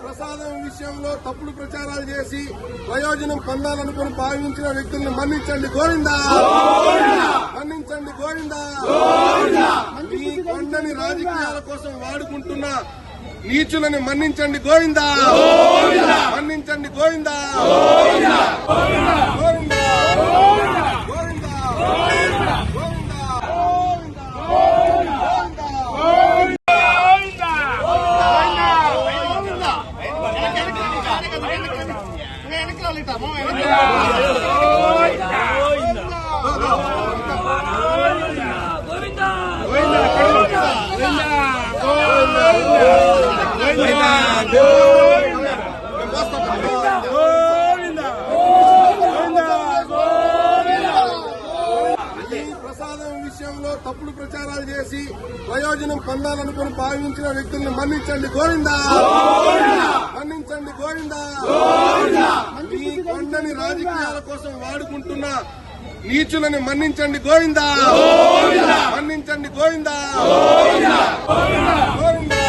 ప్రసాదం విషయంలో తప్పుడు ప్రచారాలు చేసి ప్రయోజనం పొందాలనుకుని భావించిన వ్యక్తులను మన్నించండి గోవిందా, మన్నించండి గోవిందా. ఈ కొండని రాజకీయాల కోసం వాడుకుంటున్న నీచులని మన్నించండి గోవిందా, మన్నించండి గోవిందా, గోవిందా. ప్రసాదం విషయంలో తప్పుడు ప్రచారాలు చేసి ప్రయోజనం పొందాలనుకుని భావించిన వ్యక్తులను మన్నించండి గోవిందా, మన్నించండి గోవిందా. ఈ కొండని రాజకీయాల కోసం వాడుకుంటున్న నీచులని మన్నించండి గోవిందా, మన్నించండి గోవిందా, గోవిందా.